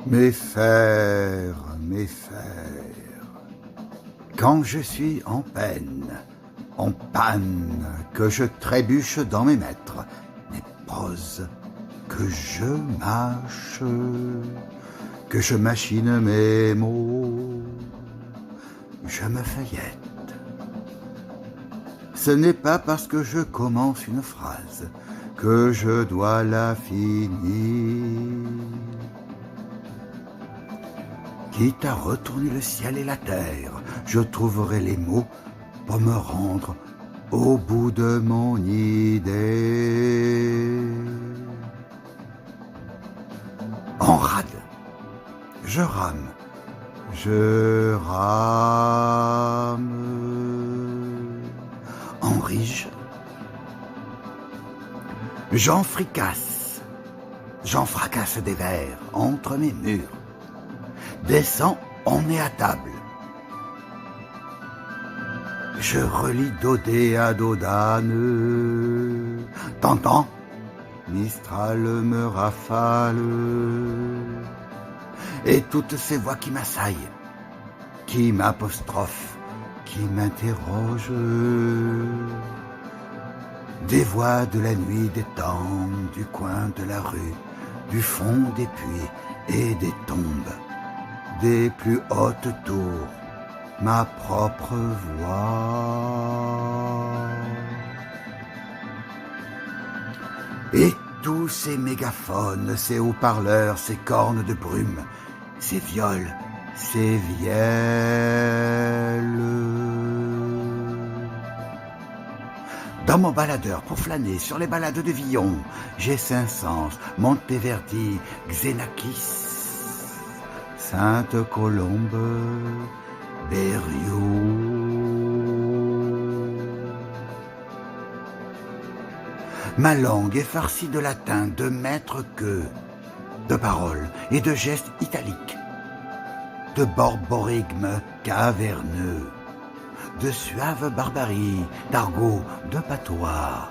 Mes fers, quand je suis en peine, en panne, que je trébuche dans mes maîtres, mes proses, que je mâche, que je machine mes mots, je me feuillette. Ce n'est pas parce que je commence une phrase que je dois la finir. Quitte à retourner le ciel et la terre, je trouverai les mots pour me rendre au bout de mon idée. En rade, je rame, en rige, j'en fracasse des vers entre mes murs. Descends, on est à table. Je relis Daudet à Dodane. T'entends? Mistral me rafale. Et toutes ces voix qui m'assaillent, qui m'apostrophent, qui m'interrogent. Des voix de la nuit, des temps, du coin de la rue, du fond des puits et des tombes. Des plus hautes tours, ma propre voix. Et tous ces mégaphones, ces haut-parleurs, ces cornes de brume, ces viols, ces vielles. Dans mon baladeur pour flâner sur les balades de Villon, j'ai Saint-Saëns, Monteverdi, Xenakis, Sainte-Colombe, Berrios. Ma langue est farcie de latin, de maîtres que, de paroles et de gestes italiques, de borborigmes caverneux, de suaves barbaries, d'argot, de patois.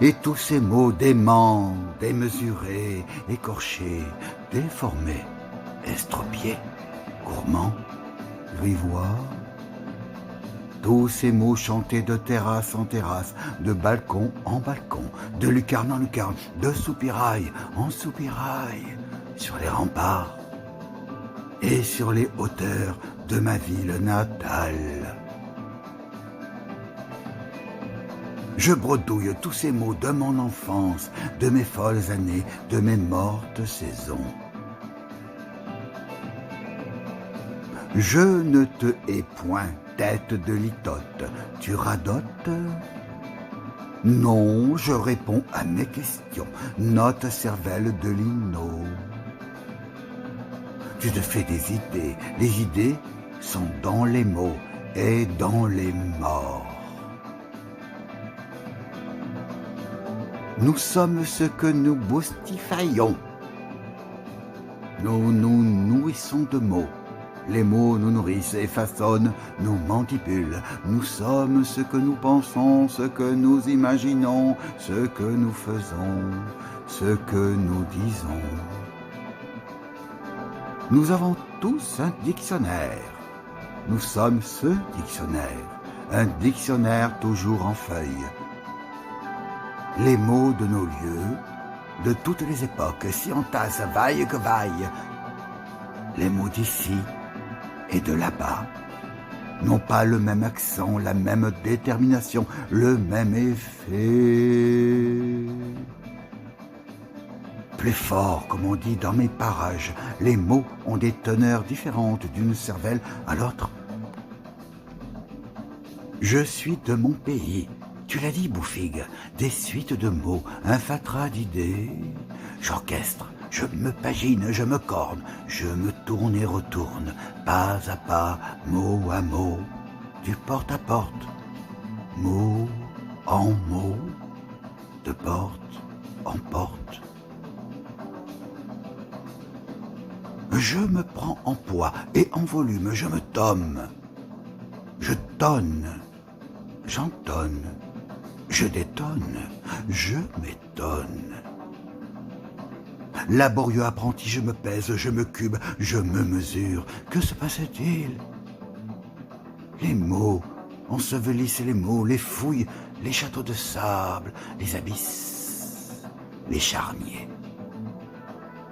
Et tous ces mots déments, démesurés, écorchés, déformés, estropiés, gourmands, grivois. Tous ces mots chantés de terrasse en terrasse, de balcon en balcon, de lucarne en lucarne, de soupirail en soupirail, sur les remparts et sur les hauteurs de ma ville natale. Je bredouille tous ces mots de mon enfance, de mes folles années, de mes mortes saisons. Je ne te hais point, tête de litote, tu radotes? Non, je réponds à mes questions, note cervelle de lino. Tu te fais des idées, les idées sont dans les mots et dans les morts. Nous sommes ce que nous boustifaillons. Nous nous nourrissons de mots. Les mots nous nourrissent et façonnent nos mandibules. Nous sommes ce que nous pensons, ce que nous imaginons, ce que nous faisons, ce que nous disons. Nous avons tous un dictionnaire. Nous sommes ce dictionnaire, un dictionnaire toujours en feuille. Les mots de nos lieux, de toutes les époques, s'y entassent, vaille que vaille. Les mots d'ici et de là-bas n'ont pas le même accent, la même détermination, le même effet. Plus fort, comme on dit dans mes parages, les mots ont des teneurs différentes d'une cervelle à l'autre. Je suis de mon pays. Tu l'as dit, Bouffigue, des suites de mots, un fatras d'idées. J'orchestre, je me pagine, je me corne, je me tourne et retourne, pas à pas, mot à mot, du porte à porte, mot en mot, de porte en porte. Je me prends en poids et en volume, je me tomme, je tonne, j'entonne. Je détonne, je m'étonne. Laborieux apprenti, je me pèse, je me cube, je me mesure. Que se passait-il? Les mots ensevelissent les mots, les fouilles, les châteaux de sable, les abysses, les charniers.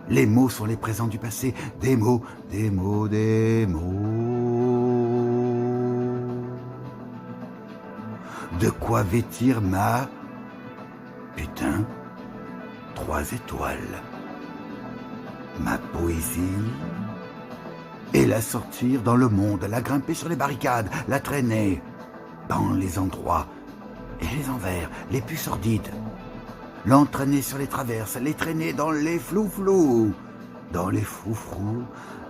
Les mots sont les présents du passé, des mots, des mots, des mots. De quoi vêtir ma... Putain, 3 étoiles. Ma poésie et la sortir dans le monde, la grimper sur les barricades, la traîner dans les endroits et les envers les plus sordides, l'entraîner sur les traverses, les traîner dans les flou-flous, dans les froufrous,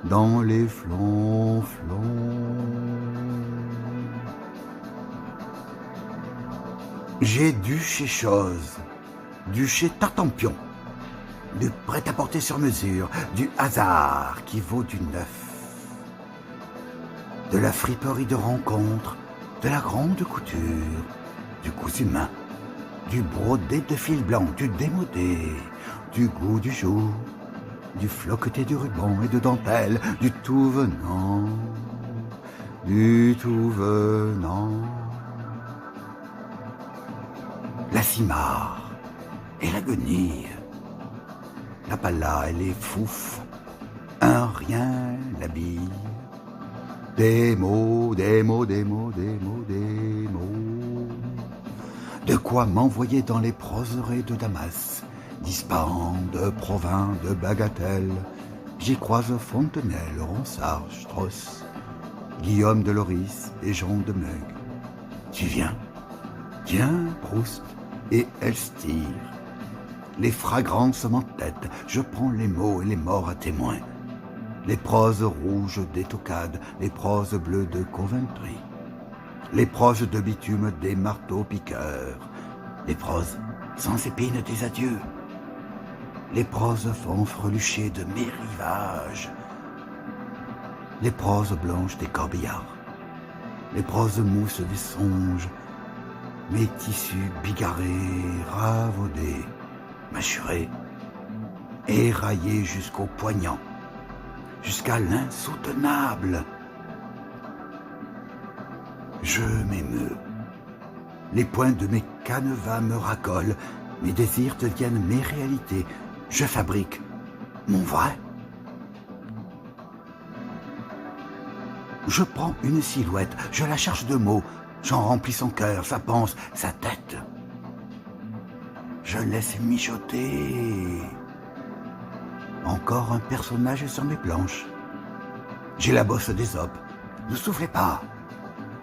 dans les flonflons. J'ai du chez chose, du chez Tartampion, du prêt-à-porter sur mesure, du hasard qui vaut du neuf, de la friperie de rencontre, de la grande couture, du cousu main, du brodé de fil blanc, du démodé, du goût du jour, du floqueté de ruban et de dentelle, du tout venant, du tout venant. La cimare et la guenille, la pala et les foufs, un rien l'habille. Des mots, des mots, des mots, des mots, des mots. De quoi m'envoyer dans les proserées de Damas, d'Ispahan, de Provins, de Bagatelle. J'y croise Fontenelle, Ronsard, Strauss, Guillaume de Loris et Jean de Meug. Tu viens? Tiens, Proust et Elstir. Les fragrances m'entêtent, je prends les mots et les morts à témoin. Les proses rouges des Tocades, les proses bleues de Coventry, les proses de bitume des marteaux-piqueurs, les proses sans épines des adieux, les proses fanfreluchées de mes rivages, les proses blanches des corbillards, les proses mousses des songes, mes tissus bigarrés, ravaudés, mâchurés, éraillés jusqu'au poignant, jusqu'à l'insoutenable. Je m'émeus. Les points de mes canevas me racolent, mes désirs deviennent mes réalités. Je fabrique mon vrai. Je prends une silhouette, je la charge de mots, j'en remplis son cœur, sa panse, sa tête. Je laisse mijoter. Encore un personnage sur mes planches. J'ai la bosse d'Ésope. Ne soufflez pas.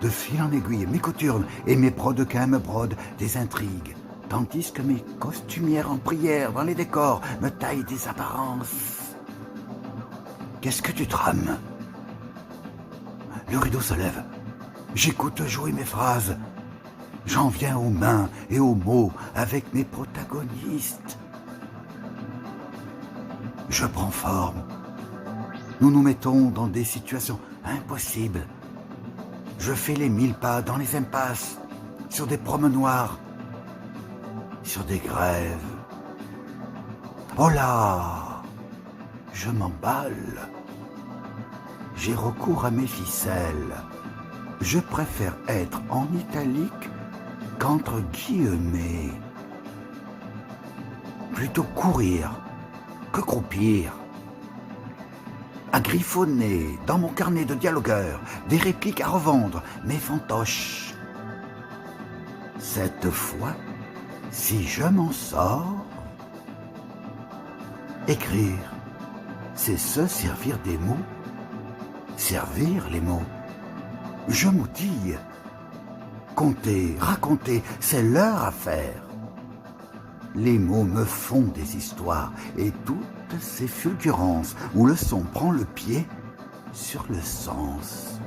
De fil en aiguille, mes coturnes et mes brodequins me brodent des intrigues, tandis que mes costumières en prière dans les décors me taillent des apparences. Qu'est-ce que tu trames? Le rideau se lève. J'écoute jouer mes phrases. J'en viens aux mains et aux mots avec mes protagonistes. Je prends forme. Nous nous mettons dans des situations impossibles. Je fais les 1000 pas dans les impasses, sur des promenoirs, sur des grèves. Oh là, je m'emballe. J'ai recours à mes ficelles. Je préfère être en italique qu'entre guillemets. Plutôt courir que croupir. À griffonner dans mon carnet de dialogueur des répliques à revendre, mes fantoches. Cette fois, si je m'en sors, écrire, c'est se servir des mots, servir les mots. Je m'outille. Compter, raconter, c'est leur affaire. Les mots me font des histoires et toutes ces fulgurances où le son prend le pied sur le sens.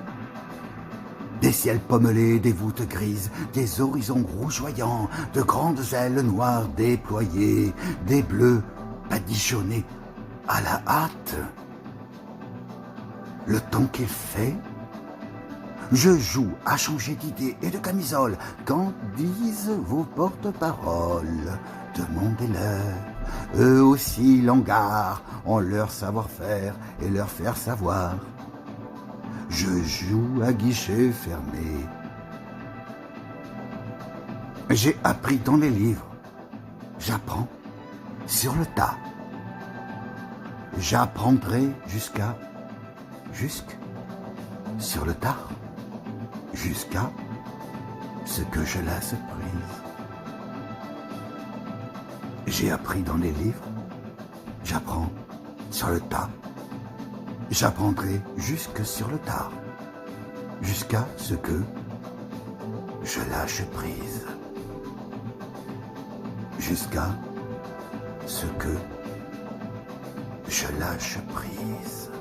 Des ciels pommelés, des voûtes grises, des horizons rougeoyants, de grandes ailes noires déployées, des bleus badigeonnés à la hâte. Le temps qu'il fait, je joue à changer d'idée et de camisole. Qu'en disent vos porte-paroles? Demandez-leur. Eux aussi langards ont leur savoir-faire et leur faire savoir. Je joue à guichet fermé. J'ai appris dans les livres. J'apprends sur le tas. J'apprendrai jusque sur le tard, jusqu'à ce que je laisse prise. J'ai appris dans les livres. J'apprends sur le tas. J'apprendrai jusque sur le tard, jusqu'à ce que je lâche prise. Jusqu'à ce que je lâche prise.